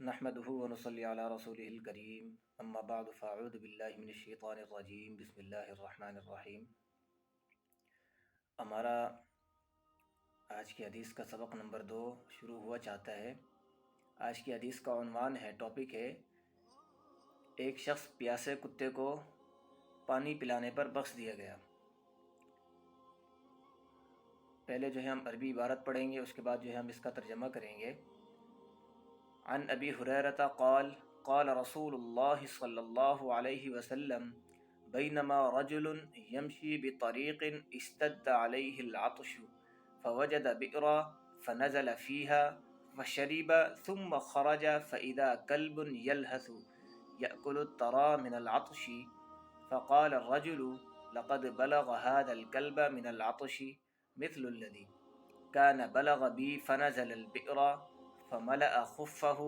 نحمده ونصلي على رسوله الكريم اما بعد فاعوذ باللہ من الشیطان الرجیم بسم اللہ الرحمن الرحیم۔ ہمارا آج کی حدیث کا سبق نمبر 2 شروع ہوا چاہتا ہے۔ آج کی حدیث کا عنوان ہے، ٹاپک ہے، ایک شخص پیاسے کتے کو پانی پلانے پر بخش دیا گیا۔ پہلے ہم عربی عبارت پڑھیں گے، اس کے بعد ہم اس کا ترجمہ کریں گے۔ عن ابی ہریرہ قال قال رسول اللہ صلی اللہ علیہ وسلم بینما رجل یمشی بطریق اشتد علیہ العطش فوجد بئرا فنزل فيها فشرب ثم خرج فإذا كلب يلهث يأكل الترى من العطش فقال الرجل لقد بلغ هذا الكلب من العطش مثل الذي كان بلغ بي فنزل البئر فملأ خفه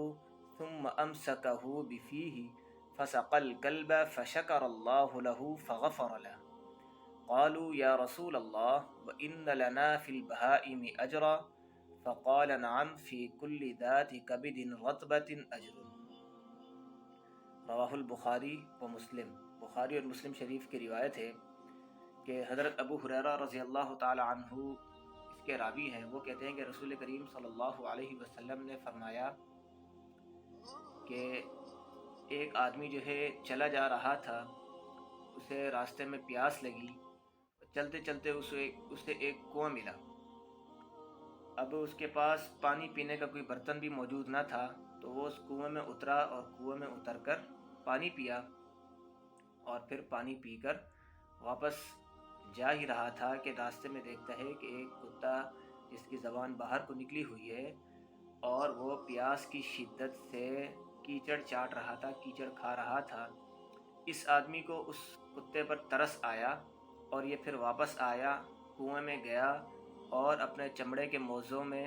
ثم أمسكه بفيه فسقى الكلب فشكر الله له فغفر له. قالوا يا رسول الله وإن لنا في البهائم أجرا فقال نعم في كل ذات كبد رطبة أجر. رواہ البخاری و مسلم۔ بخاری اور مسلم شریف کی روایت ہے کہ حضرت ابو ہریرہ رضی اللہ تعالی عنہ اس کے راوی ہیں، وہ کہتے ہیں کہ رسول کریم صلی اللہ علیہ وسلم نے فرمایا کہ ایک آدمی چلا جا رہا تھا، اسے راستے میں پیاس لگی، چلتے چلتے اسے ایک کنواں ملا۔ اب اس کے پاس پانی پینے کا کوئی برتن بھی موجود نہ تھا، تو وہ اس کنویں میں اترا اور کنویں میں اتر کر پانی پیا، اور پھر پانی پی کر واپس جا ہی رہا تھا کہ راستے میں دیکھتا ہے کہ ایک کتا جس کی زبان باہر کو نکلی ہوئی ہے اور وہ پیاس کی شدت سے کیچڑ چاٹ رہا تھا، کیچڑ کھا رہا تھا۔ اس آدمی کو اس کتے پر ترس آیا اور یہ پھر واپس آیا، کنویں میں گیا اور اپنے چمڑے کے موزوں میں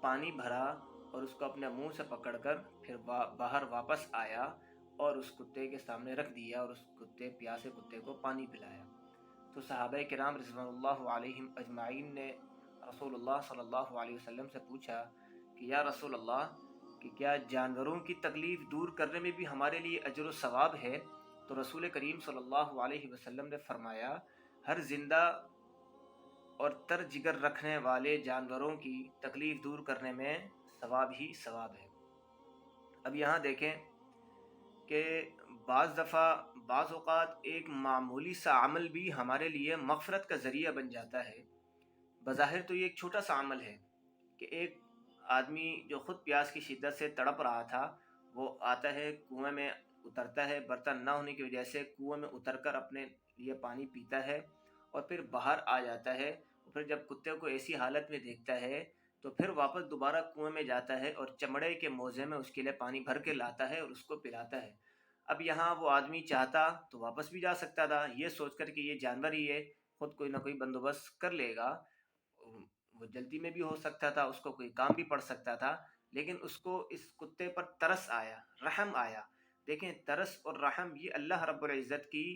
پانی بھرا اور اس کو اپنے منہ سے پکڑ کر پھر باہر واپس آیا اور اس کتے کے سامنے رکھ دیا اور اس پیاسے کتے کو پانی پلایا۔ تو صحابہ کرام رضوان اللہ علیہم اجمعین نے رسول اللہ صلی اللہ علیہ وسلم سے پوچھا کہ یا رسول اللہ، کہ کیا جانوروں کی تکلیف دور کرنے میں بھی ہمارے لیے اجر و ثواب ہے؟ تو رسول کریم صلی اللہ علیہ وسلم نے فرمایا، ہر زندہ اور تر جگر رکھنے والے جانوروں کی تکلیف دور کرنے میں ثواب ہی ثواب ہے۔ اب یہاں دیکھیں کہ بعض اوقات ایک معمولی سا عمل بھی ہمارے لیے مغفرت کا ذریعہ بن جاتا ہے۔ بظاہر تو یہ ایک چھوٹا سا عمل ہے کہ ایک آدمی جو خود پیاس کی شدت سے تڑپ رہا تھا، وہ آتا ہے کنویں میں اترتا ہے، برتن نہ ہونے کی وجہ سے کنویں میں اتر کر اپنے لیے پانی پیتا ہے اور پھر باہر آ جاتا ہے، اور پھر جب کتے کو ایسی حالت میں دیکھتا ہے تو پھر واپس دوبارہ کنویں میں جاتا ہے اور چمڑے کے موزے میں اس کے لیے پانی بھر کے لاتا ہے اور اس کو پلاتا ہے۔ اب یہاں وہ آدمی چاہتا تو واپس بھی جا سکتا تھا، یہ سوچ کر کہ یہ جانور ہی ہے، خود کوئی نہ کوئی بندوبست کر لے گا، وہ جلدی میں بھی ہو سکتا تھا، اس کو کوئی کام بھی پڑ سکتا تھا، لیکن اس کو اس کتے پر ترس آیا، رحم آیا۔ دیکھیں، ترس اور رحم یہ اللہ رب العزت کی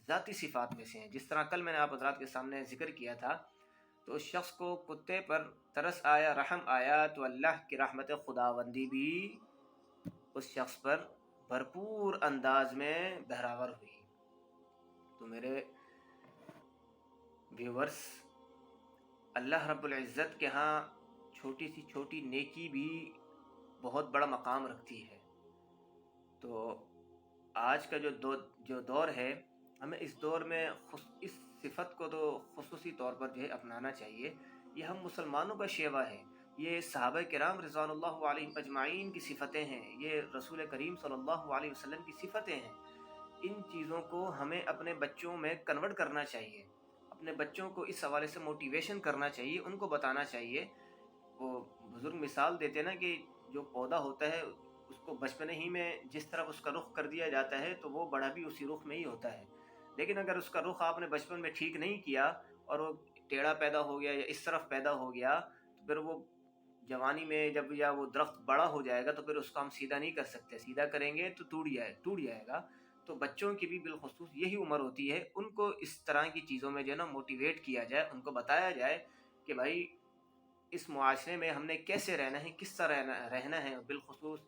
ذاتی صفات میں سے ہیں۔ جس طرح کل میں نے آپ حضرات کے سامنے ذکر کیا تھا، تو اس شخص کو کتے پر ترس آیا، رحم آیا، تو اللہ کی رحمت خداوندی بھی اس شخص پر بھرپور انداز میں بہراور ہوئی۔ تو میرے ویورز، اللہ رب العزت کے ہاں چھوٹی سی چھوٹی نیکی بھی بہت بڑا مقام رکھتی ہے۔ تو آج کا جو دور ہے، ہمیں اس دور میں اس صفت کو تو خصوصی طور پر اپنانا چاہیے۔ یہ ہم مسلمانوں کا شیوا ہے، یہ صحابہ کرام رضوان اللہ علیہم اجمعین کی صفتیں ہیں، یہ رسول کریم صلی اللہ علیہ وسلم کی صفتیں ہیں۔ ان چیزوں کو ہمیں اپنے بچوں میں کنورٹ کرنا چاہیے، اپنے بچوں کو اس حوالے سے موٹیویشن کرنا چاہیے، ان کو بتانا چاہیے۔ وہ بزرگ مثال دیتے نا کہ جو پودا ہوتا ہے اس کو بچپنے ہی میں جس طرف اس کا رخ کر دیا جاتا ہے تو وہ بڑا بھی اسی رخ میں ہی ہوتا ہے، لیکن اگر اس کا رخ آپ نے بچپن میں ٹھیک نہیں کیا اور وہ ٹیڑھا پیدا ہو گیا یا اس طرف پیدا ہو گیا، تو پھر وہ جوانی میں جب یا وہ درخت بڑا ہو جائے گا تو پھر اس کو ہم سیدھا نہیں کر سکتے، سیدھا کریں گے تو ٹوٹ جائے گا۔ تو بچوں کی بھی بالخصوص یہی عمر ہوتی ہے، ان کو اس طرح کی چیزوں میں موٹیویٹ کیا جائے، ان کو بتایا جائے کہ بھائی اس معاشرے میں ہم نے کیسے رہنا ہے، کس طرح رہنا ہے۔ بالخصوص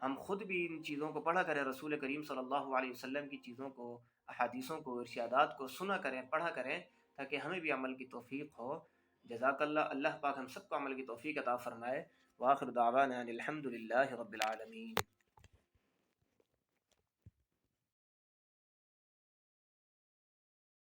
ہم خود بھی ان چیزوں کو پڑھا کریں، رسول کریم صلی اللہ علیہ وسلم کی چیزوں کو، احادیثوں کو، ارشادات کو سنا کریں، پڑھا کریں، تاکہ ہمیں بھی عمل کی توفیق ہو۔ جزاک اللہ، اللہ پاک ہم سب کو عمل کی توفیق عطا فرمائے۔ وآخر دعوانا ان الحمد للہ رب العالمین۔